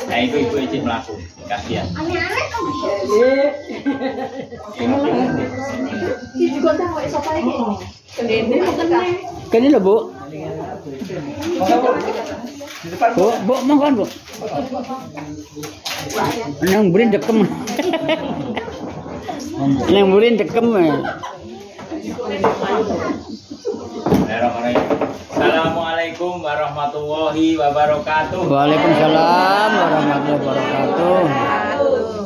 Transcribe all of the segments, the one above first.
Nah itu ibu izin melaku, kasihan. Kene lho, Bu. Bu, mohon, Bu. Nang burin dekem. Nang burin dekem. Assalamualaikum warahmatullahi wabarakatuh. Waalaikumsalam warahmatullahi wabarakatuh.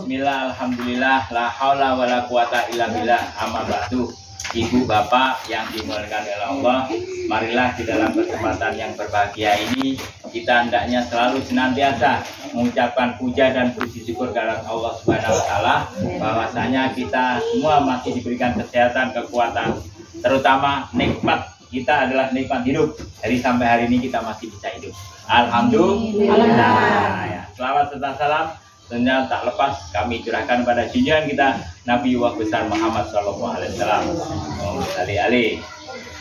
Bismillah, alhamdulillah, la haula wala quwata illa billah, amma ba'du. Ibu bapak yang dimuliakan oleh Allah, marilah di dalam kesempatan yang berbahagia ini kita hendaknya selalu senantiasa mengucapkan puja dan puji syukur kepada Allah Subhanahu wa taala bahwasanya kita semua masih diberikan kesehatan, kekuatan, terutama nikmat kita adalah nikmat hidup. Jadi sampai hari ini kita masih bisa hidup. Alhamdulillah. Ya, selawat serta salam tentunya tak lepas kami curahkan pada junjungan kita Nabi besar Muhammad SAW.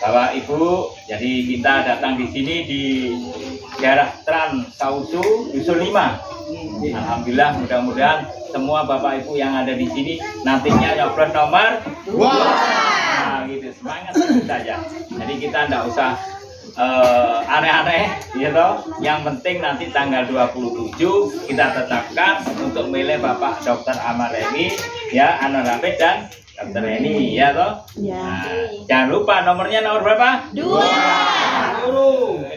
Bapak Ibu, jadi kita datang di sini di daerah Trans Sausu Dusun 5. Alhamdulillah, mudah-mudahan semua Bapak Ibu yang ada di sini nantinya nyoblos nomor 2. Nah, gitu, semangat saja. Jadi kita tidak usah aneh-aneh, gitu. Yang penting nanti tanggal 27 kita tetapkan untuk milih Bapak Dr. Ahmad Remi, ya, Anwar Hafid dan Dr. Reni, ya toh. Ya. Nah, jangan lupa nomornya nomor berapa? 2.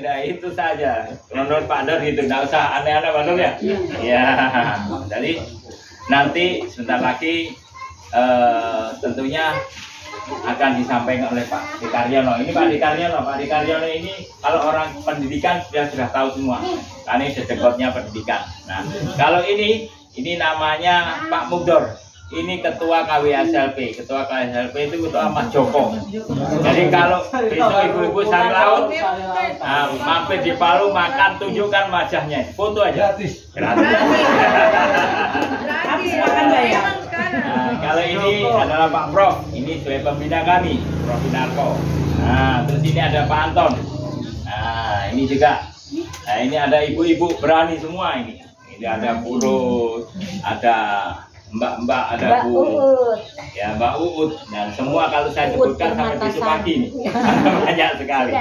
Nah, itu saja. Menurut Pak Dor gitu, nggak usah aneh-aneh Pak Dor ya. Ya. Jadi nanti sebentar lagi tentunya akan disampaikan oleh Pak Dikaryono. Ini Pak Dikaryono ini kalau orang pendidikan sudah tahu semua. Karena ini dedekotnya pendidikan. Nah, kalau ini namanya Pak Mugdor. Ini ketua KWSLP. Ketua KWSLP itu ketua Mas Joko. Jadi kalau besok ibu-ibu sari laut, mampir di Palu makan, tunjukkan wajahnya. Foto aja. Gratis. Nah, kalau ini adalah Pak Prof, ini sebagai pembina kami, Prof Winarko. Nah, terus ini ada Pak Anton. Nah, ini juga. Nah, ini ada ibu-ibu berani semua ini. Ini ada Purut, ada Mbak-mbak, ada Bu, ya Mbak Uut, dan semua kalau saya sebutkan sampai besok pagi ini banyak sekali,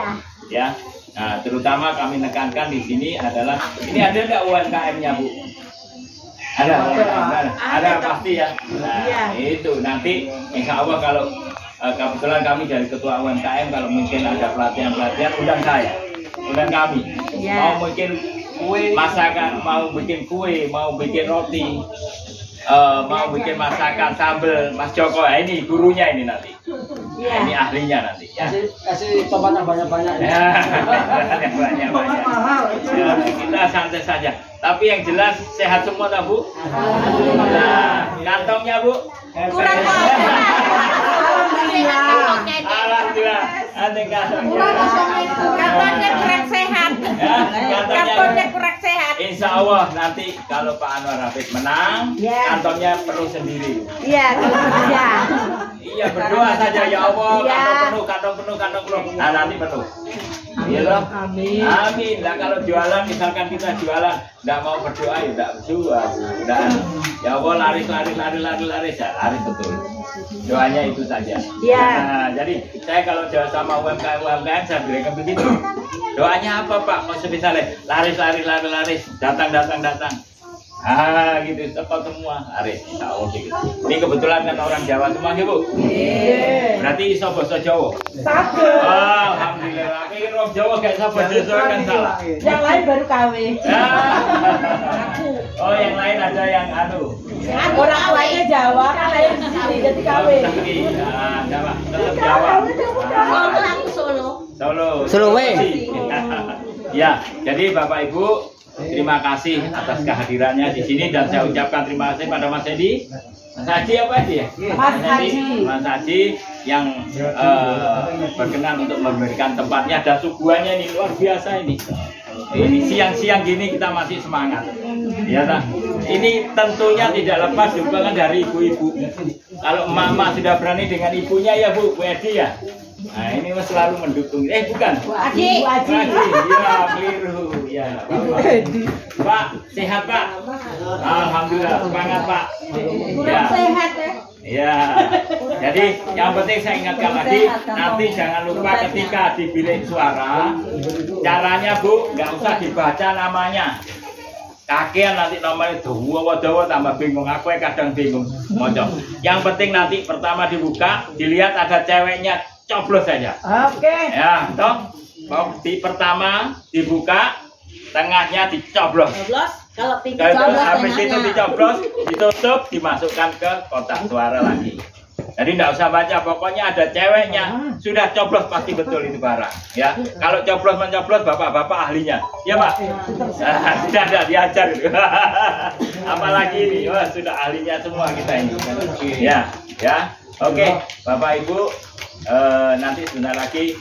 ya. Nah, terutama kami nekankan di sini adalah ini ada nggak UMKM-nya Bu? Ada pasti ya. Nah, itu nanti Insya Allah kalau kebetulan kami dari ketua UMKM kalau mungkin ada pelatihan undang saya, undang kami. Mau bikin kue masakan, mau bikin kue, mau bikin roti, mau bikin masakan sambal, Mas Joko. Nah, ini gurunya ini nanti. Nah, ini ahlinya nanti ya. Kasih tomatnya banyak-banyak ya. Banyak-banyak. Ya, kita santai saja. Tapi yang jelas sehat semua tak Bu? Nah, kantongnya Bu? Kurang Alhamdulillah. Ada kantongnya. Kantongnya kurang sehat. Kantongnya kurang sehat. Insya Allah nanti kalau Pak Anwar Hafid menang, kantongnya penuh sendiri. Iya, ya. Iya, berdoa saja ya Allah, kantong penuh. Nah, nanti penuh. Iya loh. Amin. Amin. Nah, kalau jualan misalkan kita jualan, enggak mau berdoa ya enggak berjual. Udah. Ya Allah, laris ya, laris betul. Doanya itu saja. Iya. Nah, jadi saya kalau jauh sama UMKM saya berikan begitu. Doanya apa Pak? Mau misalnya laris, datang. Ah gitu, cepat semua, laris. Insya Allah gitu. Ini kebetulan kan orang Jawa semua gitu Bu. Berarti iso basa Jawa. Satu. Alhamdulillah. Ini orang Jawa gak iso basa Jawa kan salah. Yang lain baru kawin. Oh, yang lain ada yang Orang tuanya Jawa, kan lain di sini jadi kawin. Jawa, tetap Jawa. Solo. Ya, jadi Bapak Ibu, terima kasih atas kehadirannya di sini dan saya ucapkan terima kasih pada Mas Edi. Mas Haji apa Edi ya? Mas Haji yang berkenan untuk memberikan tempatnya dan suguhannya ini luar biasa ini. Ini siang-siang gini kita masih semangat. Ya tak? Ini tentunya tidak lepas dukungan dari ibu-ibu. Kalau emak-emak sudah berani dengan ibunya ya Bu Edi ya. Nah ini selalu mendukung. Bukan. Bu Aji. Bu Aji. Ya keliru. Iya, Pak, sehat Pak. Alhamdulillah, semangat Pak. Kurang sehat ya. Iya. Jadi yang penting saya ingatkan lagi, nanti jangan lupa ketika di bilik suara, caranya Bu, nggak usah dibaca namanya. Kakean nanti nomornya dawa tambah bingung. Aku kadang bingung. Mojok. Yang penting nanti pertama dibuka, dilihat ada ceweknya, coblos saja. Oke. Ya, toh. Di pertama dibuka, tengahnya dicoblos. Coblos. Kalau tinggi Kalau coblos habis itu tengahnya. dicoblos, ditutup, dimasukkan ke kotak suara lagi. Jadi tidak usah baca, pokoknya ada ceweknya, sudah coblos pasti betul itu barang. Ya, kalau coblos mencoblos, bapak-bapak ahlinya, ya Pak. Sudah ada diajar itu. Apalagi ini, wah sudah ahlinya semua kita ini. Ya, ya. Oke, Bapak Ibu, nanti sebentar lagi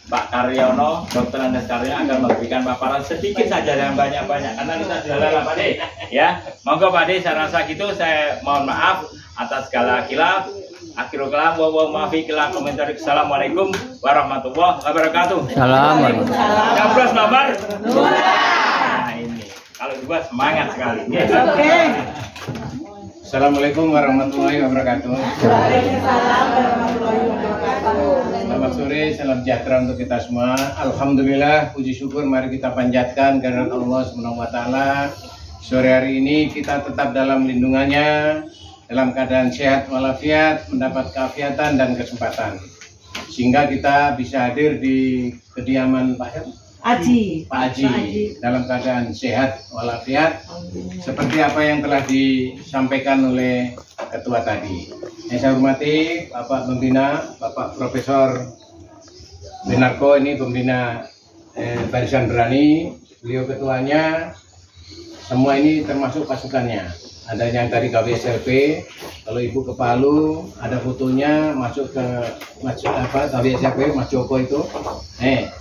Pak Karyono, Dr. Andes Karyono akan memberikan paparan sedikit saja dan banyak-banyak karena kita sudah lelah Pak De. Ya, monggo Pak De, saya rasa gitu, saya mohon maaf atas segala khilaf. Akhirul kalam wa maafi kila komentar. Assalamualaikum warahmatullahi wabarakatuh. Assalamualaikum. Coblos nomor 2. Nah ini kalau 2 semangat sekali. Yes. Oke. Assalamualaikum warahmatullahi wabarakatuh. Waalaikumsalam warahmatullahi wabarakatuh. Selamat sore, salam sejahtera untuk kita semua. Alhamdulillah, puji syukur mari kita panjatkan kehadirat Allah Subhanahu wa taala. Sore hari ini kita tetap dalam lindungannya, dalam keadaan sehat walafiat, mendapat keafiatan dan kesempatan. Sehingga kita bisa hadir di kediaman Pak Aji. Haji dalam keadaan sehat walafiat seperti apa yang telah disampaikan oleh ketua tadi. Yang saya hormati Bapak Pembina, Bapak Profesor Benarko, ini pembina Barisan Berani, beliau ketuanya, semua ini termasuk pasukannya. Ada yang dari KWSLP, kalau Ibu ke Palu, ada fotonya masuk ke KWSLP, Mas Joko itu, Mas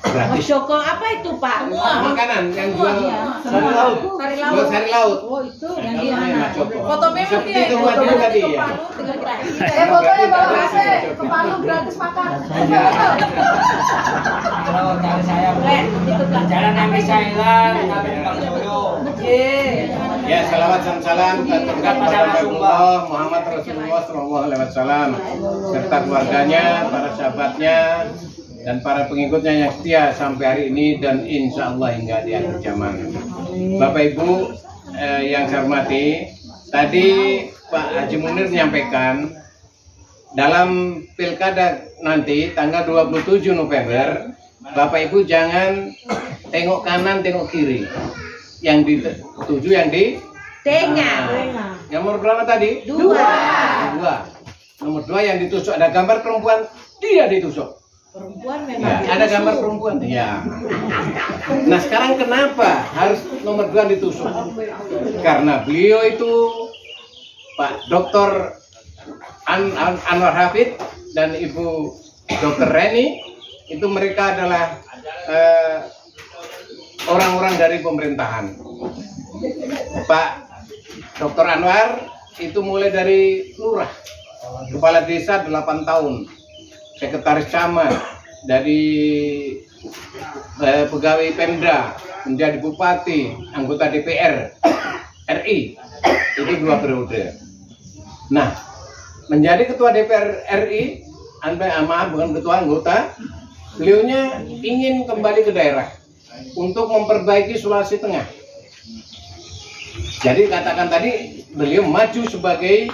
gratis. Joko apa itu Pak? Makanan yang jual Sari laut. Sari jual laut. sari laut. Oh itu yang Yang di namanya mana? Mas Joko. Foto memang Seperti dia itu yang buat foto dulu tadi ke ya. Palu tinggal gratis. Fotonya bawa AC ke Palu gratis makan. Kalau dari saya Itu jalan yang bisa hilang, tapi Bang Joyo. Ya, salawat dan salam kepada Rasulullah Muhammad Rasulullah SAW serta keluarganya, para sahabatnya, dan para pengikutnya yang setia sampai hari ini dan insya Allah hingga di akhir zaman. Bapak Ibu yang saya hormati, tadi Pak Haji Munir menyampaikan dalam pilkada nanti tanggal 27 November, Bapak Ibu jangan tengok kanan, tengok kiri. Yang dituju yang di Tengah. nomor berapa tadi? 2. 2. Nomor 2 yang ditusuk ada gambar perempuan, dia ditusuk. Perempuan Ya, memang. ada gambar perempuan. Ya. Nah sekarang kenapa harus nomor 2 ditusuk? Karena beliau itu Pak Dr. Anwar Hafid dan Ibu Dr. Reni itu mereka adalah orang-orang dari pemerintahan. Pak Dr. Anwar itu mulai dari lurah, kepala desa 8 tahun, sekretaris camat, dari pegawai Pemda menjadi bupati, anggota DPR RI, itu 2 periode. Nah, menjadi ketua DPR RI, maaf bukan ketua, anggota, beliaunya ingin kembali ke daerah untuk memperbaiki Sulawesi Tengah. Jadi katakan tadi beliau maju sebagai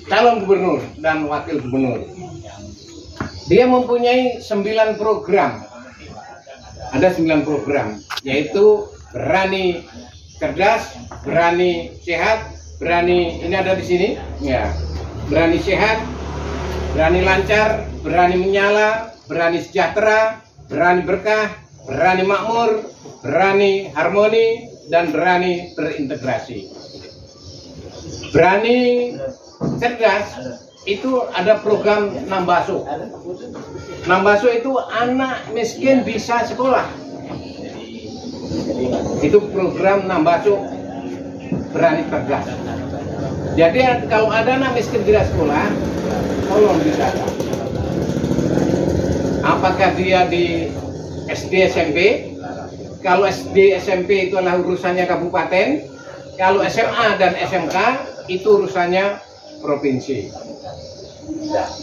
calon gubernur dan wakil gubernur. Dia mempunyai 9 program. Ada 9 program, yaitu berani cerdas, berani sehat, berani ini ada di sini, ya. Berani sehat, berani lancar, berani menyala, berani sejahtera, berani berkah, berani makmur, berani harmoni, dan berani berintegrasi. Berani cerdas itu ada program Nambaso. Nambaso itu anak miskin bisa sekolah. Itu program Nambaso berani cerdas. Jadi kalau ada anak miskin tidak sekolah, tolong ditata. Apakah dia di SD SMP kalau SD, SMP itu adalah urusannya kabupaten, kalau SMA dan SMK itu urusannya provinsi.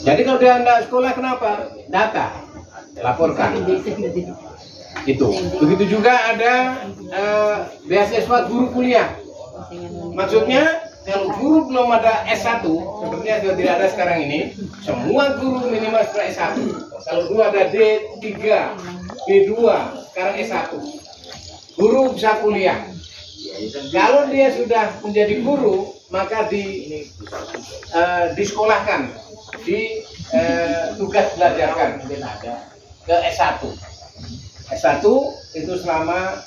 Jadi kalau dia anda sekolah kenapa? Data, laporkan. Itu. Begitu juga ada beasiswa guru kuliah. Maksudnya kalau guru belum ada S1, sepertinya sudah tidak ada sekarang ini, semua guru minimal sudah S1. Kalau dulu ada D3, D2, sekarang S1. Guru bisa kuliah. Kalau dia sudah menjadi guru, maka disekolahkan, tugas belajarkan ke S1. S1 itu selama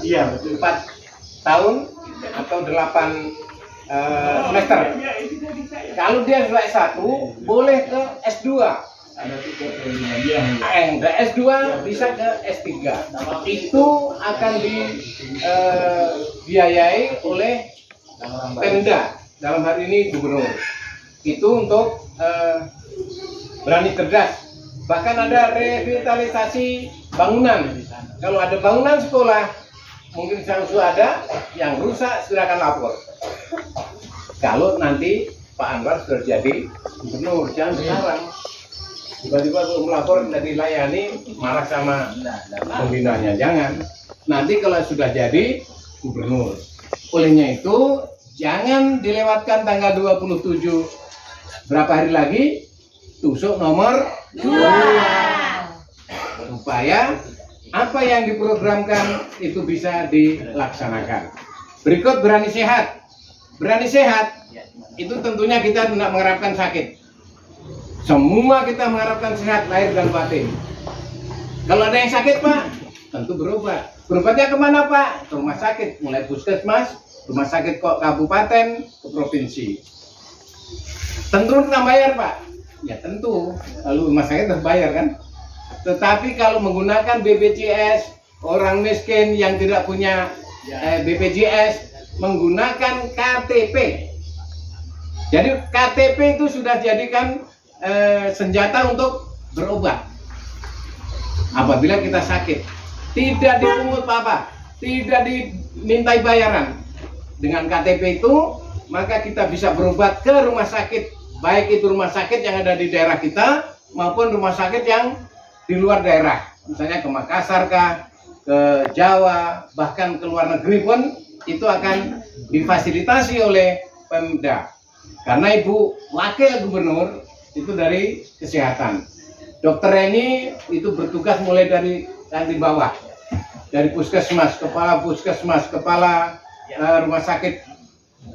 4 tahun atau 8 semester. Kalau dia sudah S1, boleh ke S2. S2 bisa ke S3. Itu akan dibiayai oleh Pemda, dalam hari ini gubernur. Itu untuk berani cerdas. Bahkan ada revitalisasi bangunan. Kalau ada bangunan sekolah, mungkin sudah ada yang rusak, silakan lapor. Kalau nanti Pak Anwar sudah jadi gubernur, jangan sekarang. Tiba-tiba melapor tidak dilayani, marah sama pembinanya. Jangan. Nanti kalau sudah jadi gubernur. Olehnya itu, jangan dilewatkan tanggal 27 berapa hari lagi, tusuk nomor 2. Supaya apa yang diprogramkan itu bisa dilaksanakan. Berikut berani sehat. Berani sehat itu tentunya kita tidak mengharapkan sakit. Semua kita mengharapkan sehat lahir dan batin. Kalau ada yang sakit Pak, tentu berobat. Berobatnya kemana Pak? Ke rumah sakit, mulai puskesmas, rumah sakit kok kabupaten, ke provinsi. Tentu kita bayar Pak. Ya tentu, lalu rumah sakit harus bayar kan. Tetapi kalau menggunakan BPJS, orang miskin yang tidak punya BPJS menggunakan KTP. Jadi KTP itu sudah jadikan senjata untuk berobat. Apabila kita sakit, tidak dipungut apa-apa, tidak dimintai bayaran. Dengan KTP itu, maka kita bisa berobat ke rumah sakit, baik itu rumah sakit yang ada di daerah kita maupun rumah sakit yang di luar daerah, misalnya ke Makassar kah, ke Jawa, bahkan ke luar negeri pun itu akan difasilitasi oleh Pemda. Karena Ibu Wakil Gubernur itu dari kesehatan. Dokter ini itu bertugas mulai dari bawah, dari puskesmas, kepala puskesmas, kepala rumah sakit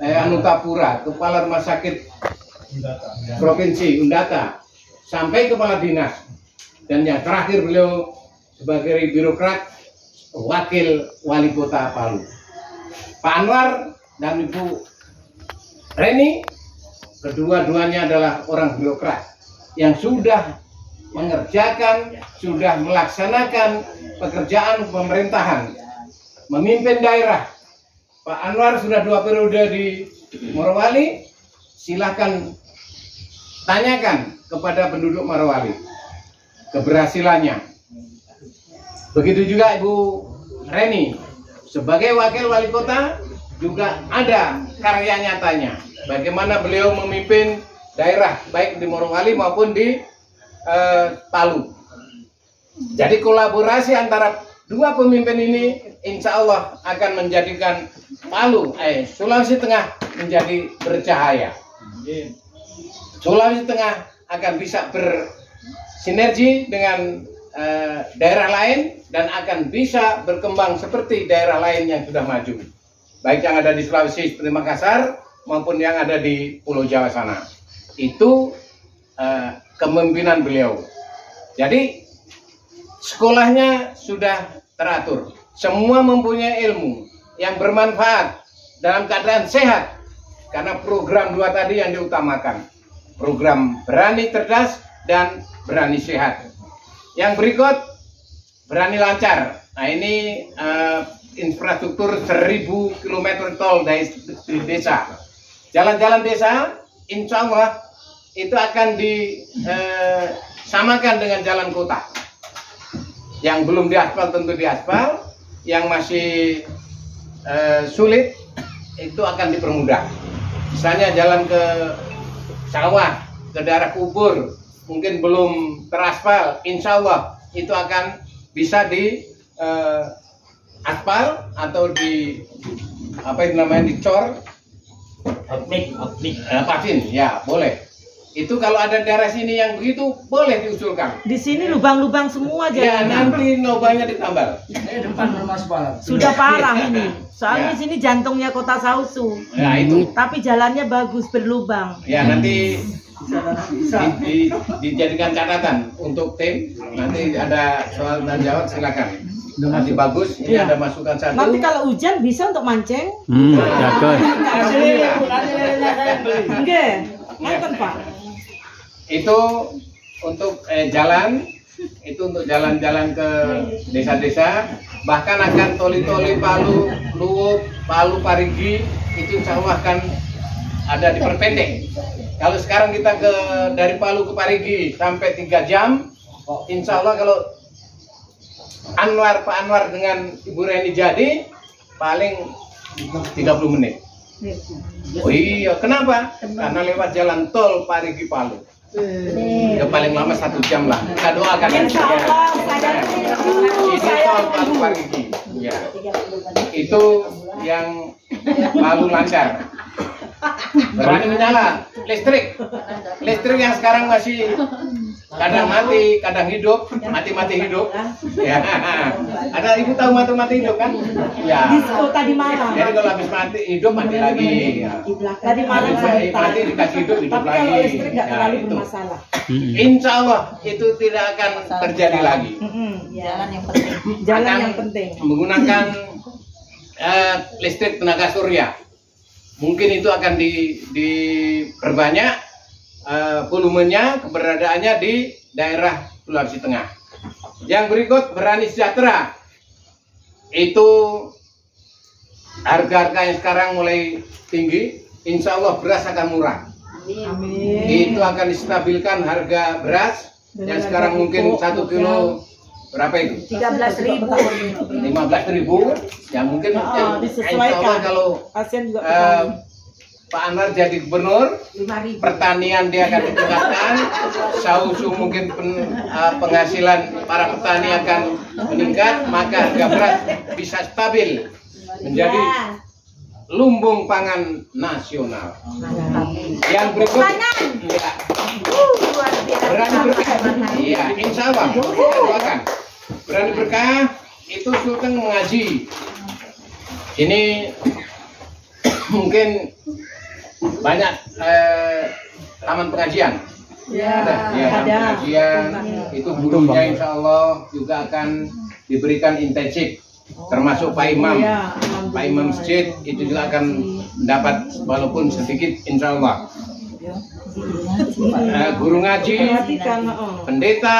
Anutapura, kepala rumah sakit provinsi Undata, sampai kepala dinas. Dan yang terakhir beliau sebagai birokrat wakil wali kota Palu. Pak Anwar dan Ibu Reni kedua-duanya adalah orang birokrat yang sudah mengerjakan, sudah melaksanakan pekerjaan pemerintahan, memimpin daerah. Pak Anwar sudah 2 periode di Morowali, silahkan tanyakan kepada penduduk Morowali keberhasilannya. Begitu juga Ibu Reni sebagai wakil wali kota juga ada karya nyatanya. Bagaimana beliau memimpin daerah baik di Morowali maupun di Palu. Jadi kolaborasi antara dua pemimpin ini insya Allah akan menjadikan Palu, Sulawesi Tengah menjadi bercahaya. Sulawesi Tengah akan bisa bersinergi dengan daerah lain dan akan bisa berkembang seperti daerah lain yang sudah maju. Baik yang ada di Sulawesi seperti Makassar maupun yang ada di Pulau Jawa sana. Itu kepemimpinan beliau. Jadi sekolahnya sudah teratur. Semua mempunyai ilmu yang bermanfaat dalam keadaan sehat. Karena program 2 tadi yang diutamakan. Program berani cerdas dan berani sehat. Yang berikut berani lancar. Nah ini infrastruktur 1000 km tol dari desa. Jalan-jalan desa insya Allah itu akan disamakan dengan jalan kota. Yang belum diaspal tentu diaspal, yang masih sulit itu akan dipermudah. Misalnya jalan ke sawah, ke daerah kubur, mungkin belum teraspal, insya Allah itu akan bisa di aspal atau di apa itu namanya, dicor, patin, ya boleh. Itu kalau ada daerah sini yang begitu boleh diusulkan. Di sini lubang-lubang semua Ya jalannya. nanti lubangnya ditambal. Depan rumah sekolah. Sudah parah ini. Ya. Soalnya di sini jantungnya kota Sausu. Nah itu. Tapi jalannya bagus berlubang. Ya nanti dijadikan catatan untuk tim. Nanti ada soal dan jawab silakan. Nanti bagus. Ini Iya. ada masukan satu. Nanti kalau hujan bisa untuk mancing. Jago. Enggak. Ngeten, Pak. Itu untuk jalan, itu untuk jalan-jalan ke desa-desa, bahkan akan toli-toli Palu, Luwuk, Palu, Parigi, itu insya Allah akan ada diperpendek. Kalau sekarang kita dari Palu ke Parigi sampai 3 jam, insya Allah kalau Pak Anwar dengan Ibu Reni jadi paling 30 menit. Oh iya, kenapa? Karena lewat jalan tol Parigi Palu. Ya paling lama 1 jam lah. Kita doakan. Insya Allah saya Ini tol Palu Parigi. Ya. Itu yang Palu lancar. Berani menyala. Listrik yang sekarang masih kadang mati, kadang hidup, mati hidup. Ya. Ada ibu tahu mati hidup kan? Ya. Disko tadi malam. Jadi kalau habis mati hidup mati lagi. Ya. Tadi malam Habis sebentar. mati dikasih hidup Tapi lagi. kalau listrik nggak Ya, terlalu itu. bermasalah. Insya Allah itu tidak akan terjadi lagi. Jalan yang penting. Jalan Akan yang penting. menggunakan listrik tenaga surya. Mungkin itu akan diperbanyak volumenya, keberadaannya di daerah Sulawesi Tengah. Yang berikut berani sejahtera. Itu harga-harga yang sekarang mulai tinggi, insya Allah beras akan murah. Amin. Itu akan distabilkan harga beras yang sekarang mungkin 1 kilo berapa itu? 13.000. 15.000. Ya mungkin Disesuaikan. insya Allah kalau Pasien juga petani. Pak Anwar jadi gubernur, 5.000. pertanian dia akan ditingkatkan, Sausu mungkin penghasilan para petani akan meningkat, maka harga beras bisa stabil menjadi lumbung pangan nasional. Yang berikut, ya, berani berkah. Iya, insya Allah kita doakan. Berani berkah itu Sultan mengaji. Ini mungkin banyak taman pengajian. Ya, Ya, taman ada. pengajian itu gurunya insya Allah juga akan diberikan intensif, termasuk Pak Imam. Ya, Pak Imam Masjid itu juga akan mendapat walaupun sedikit insya Allah. Guru ngaji, Perhatikan, pendeta,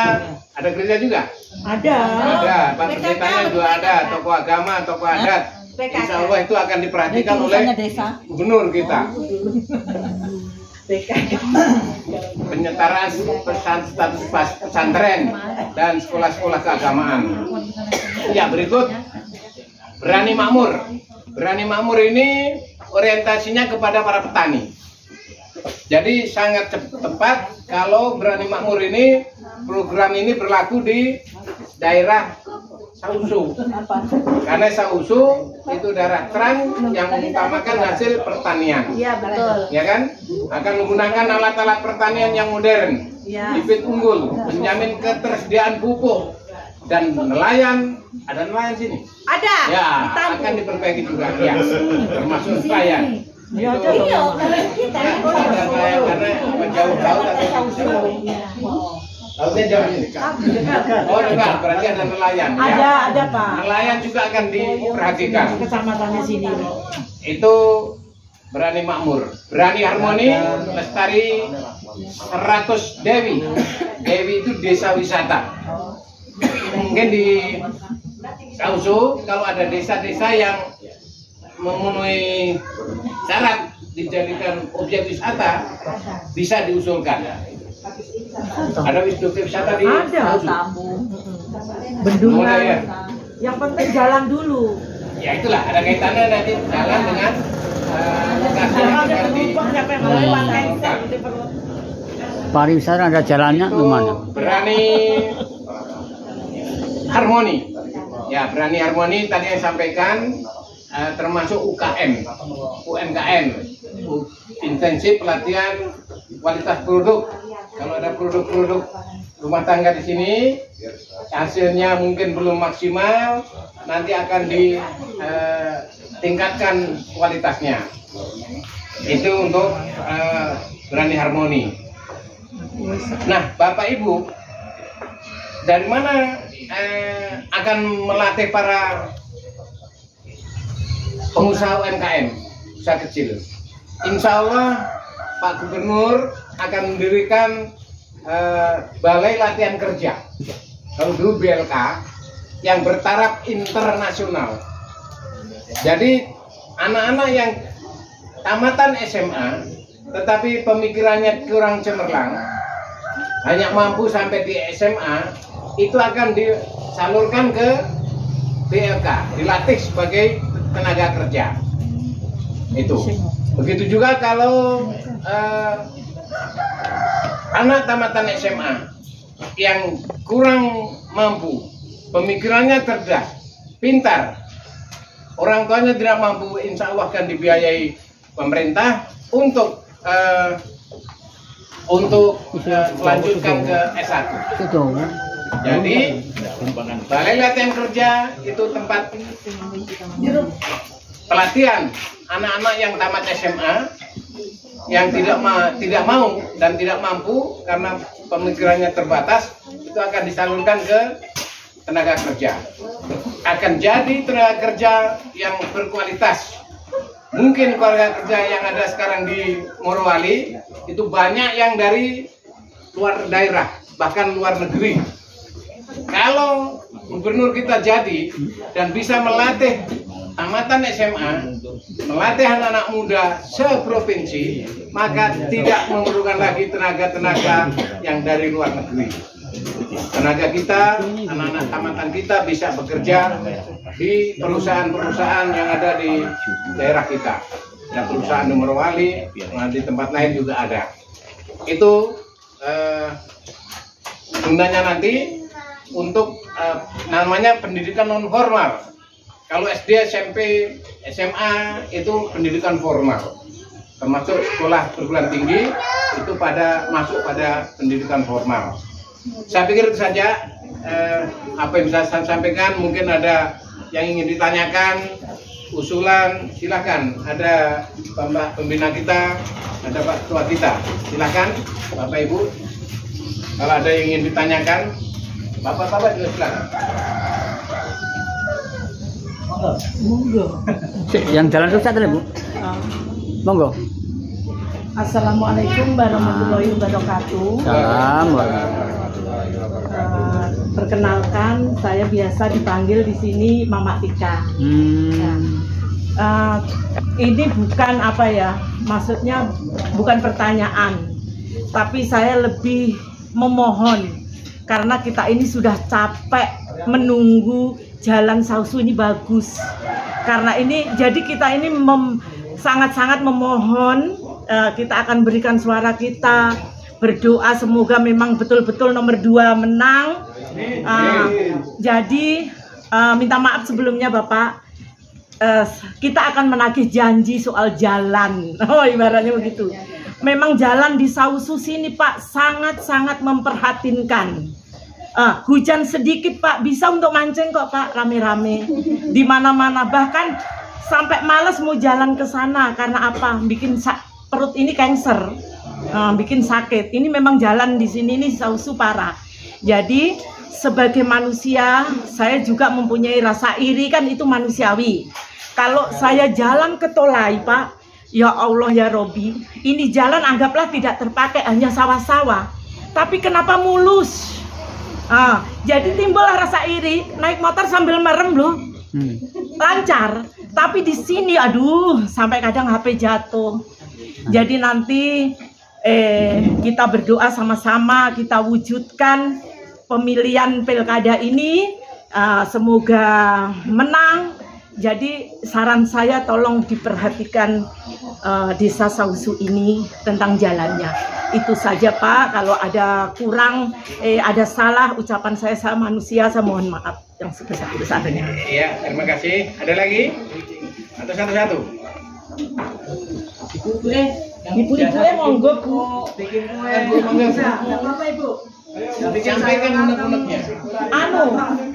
ada gereja juga? ada. Ada, Pak pendetanya juga ada, tokoh agama, tokoh adat. Insya Allah itu akan diperhatikan oleh gubernur kita. Penyetaraan status pesantren dan sekolah-sekolah keagamaan. Ya, berikut Berani Makmur. Berani Makmur ini orientasinya kepada para petani. Jadi sangat tepat kalau Berani Makmur ini, program ini berlaku di daerah Sausu. Karena Sausu itu daerah terang yang mengutamakan hasil pertanian. Iya, betul. Ya kan? Akan menggunakan alat-alat pertanian yang modern, Ya. bibit unggul, menjamin ketersediaan pupuk dan nelayan. Ada nelayan sini? Ada. Ya, Ditampung. akan diperbaiki juga. Ya, termasuk nelayan. Ya, ada dong. Ada nelayan karena jauh-jauh atau harusnya jauh ini. Oh enggak, berarti ada nelayan. Ya. Ada, Pak. Nelayan juga akan diperhatikan. Kecamatannya sini. Itu Berani Makmur, Berani Harmoni, Lestari 100 Dewi. Dewi itu desa wisata. Mungkin di Sausu kalau ada desa-desa yang memenuhi syarat dijadikan objek wisata bisa diusulkan. Ada objek wisata di Ada. Sausu? bendungan. Ya. Yang penting jalan dulu. Ya itulah ada kaitannya nanti jalan dengan lokasi yang akan dibangun. Pariwisata ada jalannya Itu gimana? berani harmoni. Ya, berani harmoni tadi yang sampaikan termasuk UMKM, intensif pelatihan kualitas produk. Kalau ada produk-produk rumah tangga di sini hasilnya mungkin belum maksimal, nanti akan ditingkatkan kualitasnya. Itu untuk berani harmoni. Nah, Bapak Ibu, dari mana akan melatih para pengusaha UMKM, usaha kecil? Insya Allah Pak Gubernur akan mendirikan balai latihan kerja, kalau dulu BLK, yang bertaraf internasional. Jadi anak-anak yang tamatan SMA tetapi pemikirannya kurang cemerlang, hanya mampu sampai di SMA, itu akan disalurkan ke BLK, dilatih sebagai tenaga kerja. Itu. Begitu juga kalau anak tamatan SMA yang kurang mampu, pemikirannya cerdas, pintar, orang tuanya tidak mampu, insya Allah akan dibiayai pemerintah untuk melanjutkan ke S1. Jadi balai latihan kerja itu tempat pelatihan anak-anak yang tamat SMA yang tidak mau dan tidak mampu karena pemikirannya terbatas, itu akan disalurkan ke tenaga kerja. Akan jadi tenaga kerja yang berkualitas. Mungkin tenaga kerja yang ada sekarang di Morowali itu banyak yang dari luar daerah, bahkan luar negeri. Kalau gubernur kita jadi dan bisa melatih tamatan SMA, melatih anak-anak muda seprovinsi, maka tidak memerlukan lagi tenaga-tenaga yang dari luar negeri. Tenaga kita, anak-anak tamatan kita bisa bekerja di perusahaan-perusahaan yang ada di daerah kita. Ada perusahaan di Morowali, di tempat lain juga ada. Itu gunanya nanti untuk namanya pendidikan non formal. Kalau SD, SMP, SMA itu pendidikan formal, termasuk sekolah perguruan tinggi itu masuk pada pendidikan formal. Saya pikir itu saja apa yang bisa saya sampaikan. Mungkin ada yang ingin ditanyakan, usulan, silakan. Ada Bapak Pembina kita, ada Pak Ketua kita, silakan Bapak Ibu. Kalau ada yang ingin ditanyakan, Bapak-bapak juga silakan. Monggo. Yang jalan susah tadi Bu. Monggo. Assalamualaikum warahmatullahi wabarakatuh. Salam. Perkenalkan, saya biasa dipanggil di sini Mama Tika. Ini bukan apa ya, maksudnya bukan pertanyaan, tapi saya lebih memohon karena kita ini sudah capek menunggu jalan Sausu ini bagus. Karena ini, jadi kita ini sangat-sangat memohon, kita akan berikan suara kita, berdoa semoga memang betul-betul nomor 2 menang. Jadi minta maaf sebelumnya Bapak, kita akan menagih janji soal jalan. Oh, ibaratnya begitu. Memang jalan di Sausu sini Pak sangat-sangat memprihatinkan. Hujan sedikit Pak bisa untuk mancing kok Pak, rame-rame di mana-mana, bahkan sampai males mau jalan ke sana karena apa? Bikin perut ini cancer, bikin sakit. Ini memang jalan di sini nih Sausu parah. Jadi sebagai manusia saya juga mempunyai rasa iri, kan itu manusiawi. Kalau saya jalan ke Tolai Pak, ya Allah ya Robi, ini jalan anggaplah tidak terpakai, hanya sawah-sawah, tapi kenapa mulus? Jadi timbullah rasa iri, naik motor sambil merem loh, lancar. Tapi di sini aduh, sampai kadang HP jatuh. Jadi nanti kita berdoa sama-sama, kita wujudkan pemilihan pilkada ini semoga menang. Jadi saran saya tolong diperhatikan Desa Sausu ini tentang jalannya. Itu saja Pak, kalau ada kurang, ada salah ucapan saya manusia, saya mohon maaf yang sebesar-besarnya. Iya, terima kasih. Ada lagi? Atau satu-satu? Ibu-ibu monggo Bu. Bikin kue, apa Ibu? Sampaikan unek-uneknya.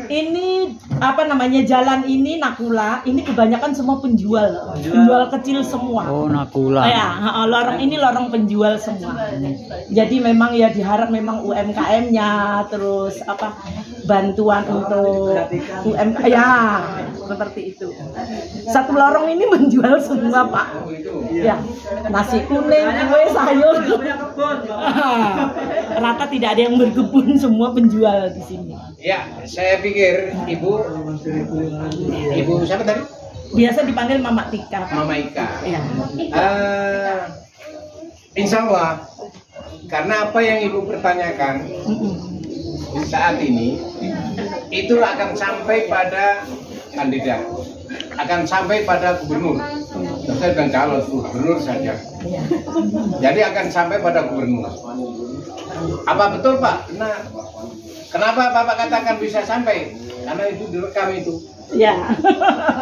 Ini apa namanya, jalan ini Nakula, ini kebanyakan semua penjual kecil semua. Oh, Nakula. Ya, lorong ini lorong penjual semua. Jadi memang ya diharap memang UMKM-nya, terus apa bantuan untuk UMKM ya seperti itu. Satu lorong ini menjual semua Pak. Ya, nasi kuning, kue, sayur. Rata tidak ada yang berkebun, semua penjual di sini. Ya, saya pikir Ibu siapa tadi? Biasa dipanggil Mama Tika. Mama Ika. Ya. Insya Allah, karena apa yang Ibu pertanyakan saat ini, itu akan sampai pada kandidat, akan sampai pada gubernur. Saya bukan calon gubernur saja. Jadi akan sampai pada gubernur. Apa betul Pak? Nah, kenapa Bapak katakan bisa sampai? Karena itu direkam itu. Ya.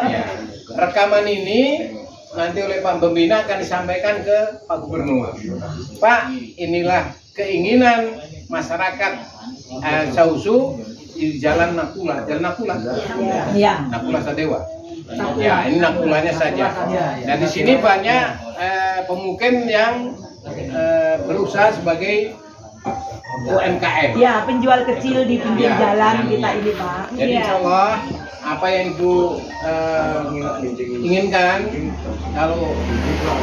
Ya. Rekaman ini nanti oleh Pak Pembina akan disampaikan ke Pak Gubernur. Pak, inilah keinginan masyarakat Sausu di Jalan Nakula. Jalan Nakula. Ya. Nakula Sadewa. Ya, ini Nakulanya saja. Dan di sini banyak pemukim yang berusaha sebagai UMKM. Ya, penjual kecil di pinggir jalan kita ini Pak. Jadi insya Allah apa yang Ibu inginkan, kalau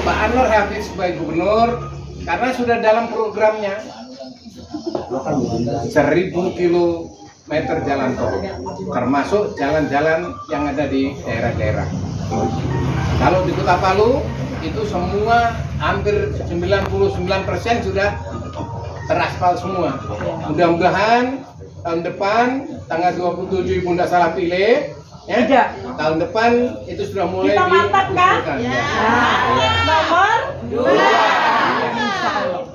Pak Anwar Hafiz sebagai gubernur, karena sudah dalam programnya 1000 kilometer jalan tol, termasuk jalan-jalan yang ada di daerah-daerah. Kalau di Kota Palu itu semua hampir 99% sudah teraspal semua. Mudah-mudahan tahun depan tanggal 27 Ibu tidak salah pilih, ya. Tidak. Tahun depan itu sudah mulai Kita mantap kan? Ya. Nomor 2.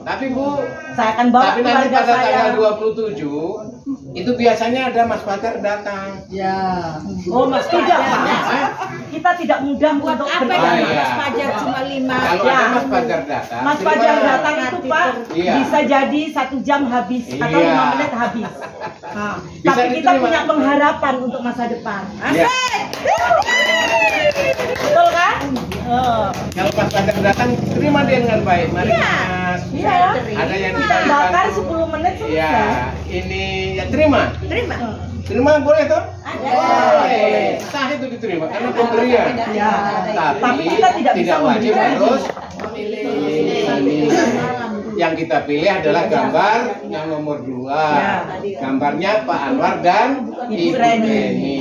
Tapi Bu, Saya akan bawa tapi nanti keluarga pada saya. tanggal 27 itu biasanya ada Mas Fajar datang. Oh Mas tidak Pak. Kita tidak mudah untuk berjalan. iya. Mas Fajar cuma 5. Kalau Ya. ada Mas Fajar datang, Mas terima. Fajar datang itu Pak Iya. bisa jadi 1 jam habis atau Iya. 5 menit habis. Nah, Bisa tapi kita diterima. punya pengharapan untuk masa depan. Ya. Betul kan? Kalau Mas Fajar datang, terima dia dengan baik. Mari Mas. Iya. Ada yang bisa Bakar dibantu. 10 menit selesai. Ya, ini ya terima. Terima. Terima boleh toh? Boleh. Sah itu diterima karena pemberian. Ya. Tapi kita tidak bisa wajib memberikan. harus ini. Yang kita pilih adalah gambar yang nomor 2. Gambarnya Pak Anwar dan Ibu Reni.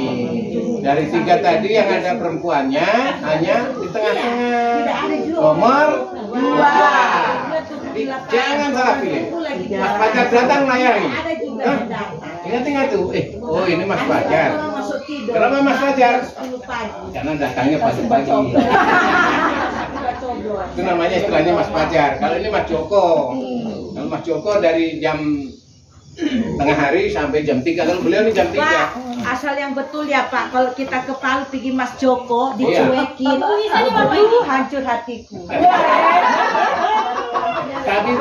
Dari 3 tadi yang ada perempuannya hanya di tengah-tengah. Nomor 2. Jadi jangan salah pilih. Mas Fajar datang layani. Hah? Ingat-ingat tuh. Oh ini Mas Fajar. Kenapa Mas Fajar? Karena datangnya pagi-pagi. Itu namanya istilahnya Mas Fajar. Kalau ini Mas Joko. Kalau Mas Joko dari jam tengah hari sampai jam 3. Kalau beliau ini jam 3. Pak, asal yang betul ya Pak, kalau kita ke Palu pergi Mas Joko, dicuekin. Aduh, hancur hatiku. Tapi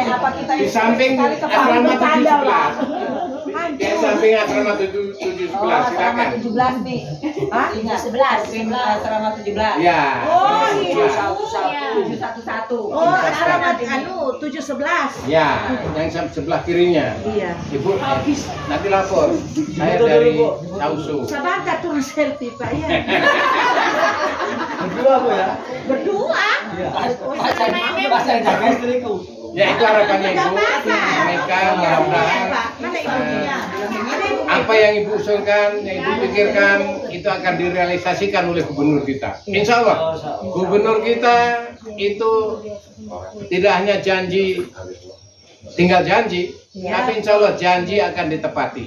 Apa kita di samping asrama 711. Di samping asrama 711 silakan. 17 nih. Hah? 11. Asrama 17. Ya. Oh, itu. 711. Oh, asrama 711. Ya, yang sebelah kirinya. Iya. Ibu nanti lapor. Saya dari Sausu. Sebentar tuh selfie Pak ya. Berdua Bu ya. Berdua. Ya itu harapannya Ibu. Mereka mudah-mudahan Mana ibunya? apa yang Ibu usulkan, yang Ibu pikirkan itu akan direalisasikan oleh gubernur kita. Insya Allah, gubernur kita itu tidak hanya janji, tinggal janji, tapi insya Allah janji akan ditepati.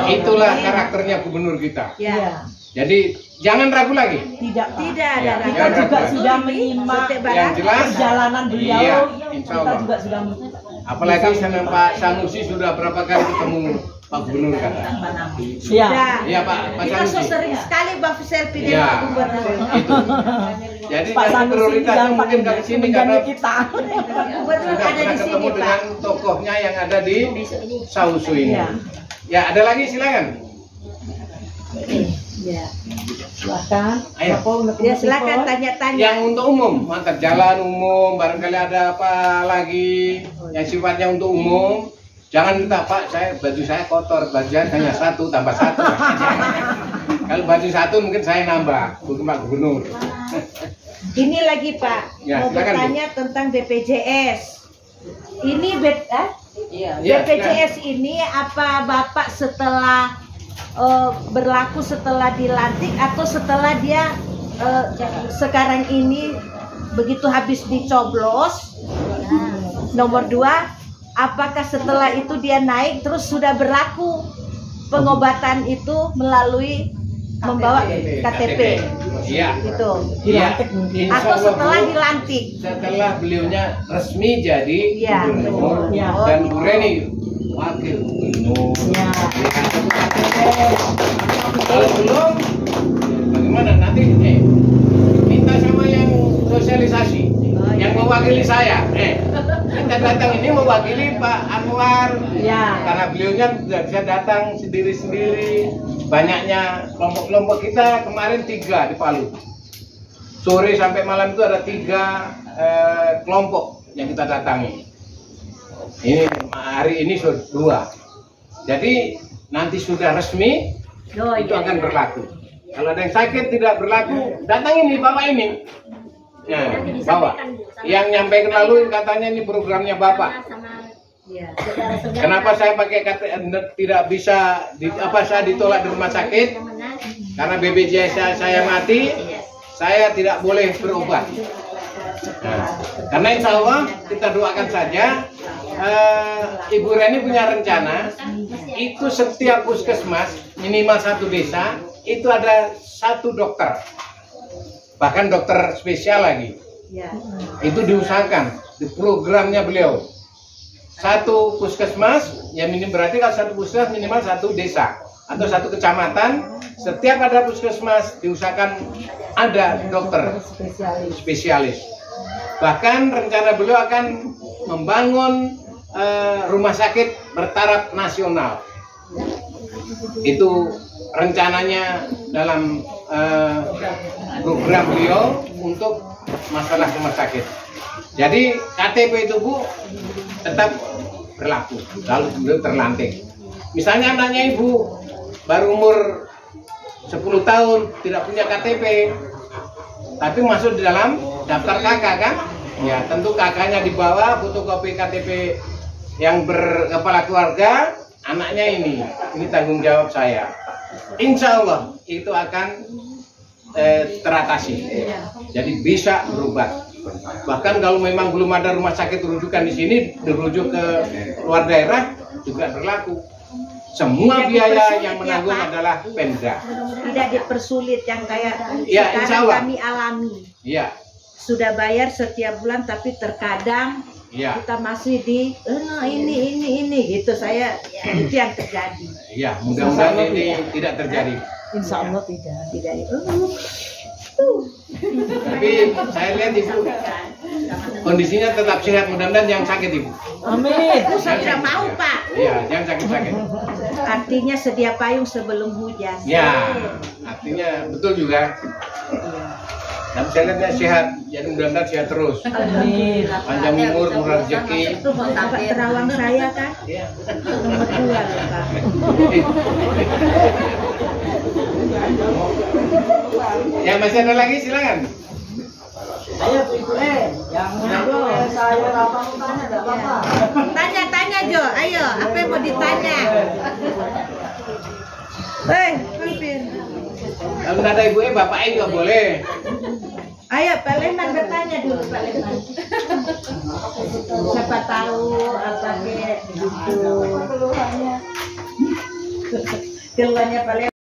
Itulah karakternya gubernur kita. Ya. Jadi jangan ragu lagi. Tidak Ya, ada. Kita jangan juga ragu. sudah menyimak Yang jelas, perjalanan beliau. iya, insya Kita Allah. juga sudah Apalagi sama Pak Sanusi sudah berapa kali ketemu Pak Gubernur kan? ya. Iya Pak Kita so Sanusi. sering sekali Bapak selfie Iya, dengan Pak Gubernur. itu. Jadi Pak yang Sanusi prioritasnya yang mungkin paling ke sini karena kita. Pak Gubernur sudah ada pernah di ketemu sini Pak. dengan tokohnya yang ada di Sausu ini. Iya. Ya, ada lagi silakan. Ya. Silakan. Ayo. Ya silakan tanya-tanya. Yang untuk umum, antar jalan umum, barangkali ada apa lagi yang sifatnya untuk umum. Jangan minta Pak, baju saya kotor, baju saya hanya 1 tambah 1. Kalau baju 1 mungkin saya nambah, bukan Pak Gubernur. Ini lagi Pak, Ya, mau silakan, Bu. bertanya tentang BPJS. Ini Ya, BPJS ini apa Bapak setelah berlaku setelah dilantik atau setelah dia sekarang ini begitu habis dicoblos? Nomor 2, apakah setelah itu dia naik terus sudah berlaku pengobatan itu melalui membawa KTP? Iya. Gitu. Dilantik mungkin. Insya Atau Allah, setelah Bu, dilantik? setelah beliaunya resmi jadi Iya. gubernur Iya. dan Bu Reni wakil gubernur. Ya. Kalau belum, bagaimana nanti? Minta sama yang sosialisasi, yang mewakili saya. Kita datang ini mewakili Pak Anwar. Ya. Karena beliaunya tidak bisa datang sendiri-sendiri. Banyaknya kelompok-kelompok kita kemarin 3 di Palu. Sore sampai malam itu ada 3 kelompok yang kita datangi. Ini hari ini sudah 2. Jadi nanti sudah resmi itu akan berlaku. Kalau ada yang sakit tidak berlaku, datang ini Bapak ini. Ya, bawa. Yang nyampaikan lalu katanya ini programnya Bapak. Kenapa saya pakai kata tidak bisa saya ditolak di rumah sakit? Karena BPJS saya mati, saya tidak boleh berobat. Nah, karena insya Allah kita doakan saja. Ibu Reni punya rencana itu setiap puskesmas minimal 1 desa itu ada 1 dokter, bahkan dokter spesial lagi. Itu diusahakan di programnya beliau. 1 puskesmas ya minim, berarti kalau 1 puskesmas minimal 1 desa atau 1 kecamatan, setiap ada puskesmas diusahakan ada dokter spesialis. Bahkan rencana beliau akan membangun rumah sakit bertaraf nasional. Itu rencananya dalam program beliau untuk masalah rumah sakit. Jadi KTP itu Bu tetap berlaku kalau beliau terlantik. Misalnya anaknya Ibu baru umur 10 tahun tidak punya KTP, tapi masuk di dalam daftar kakak kan? Ya tentu kakaknya dibawa fotokopi KTP yang berkepala keluarga, anaknya ini tanggung jawab saya. Insya Allah itu akan teratasi, jadi bisa berobat. Bahkan kalau memang belum ada rumah sakit rujukan di sini, dirujuk ke luar daerah juga berlaku. Semua biaya yang menanggung adalah Pemda. Tidak dipersulit yang kayak Ya, insya sekarang Allah. kami alami. Iya, Sudah bayar setiap bulan tapi terkadang iya, kita masih di ini gitu. Itu yang terjadi. iya. Mudah-mudahan ini tidak terjadi. Insya Allah tidak. Tidak Tapi saya lihat Ibu kondisinya tetap sehat, mudah-mudahan jangan sakit Ibu. Amin. Itu saya tidak mau Pak. Iya, jangan sakit-sakit. Artinya sedia payung sebelum hujan. Ya, artinya betul juga. Dan saya lihatnya sehat, jadi mudah-mudahan sehat terus. Amin. Panjang umur, murah rezeki. Bapak terawang saya kan nomor 2 ya Pak. Ya masih ada lagi, silakan. Tanya Jo, ayo apa yang mau ditanya? Hampir. Kalau nggak ada ibunya, bapaknya juga boleh. Ayo Pak Leman bertanya dulu Pak Leman. Siapa tahu apa kayak gitu. Keluhannya paling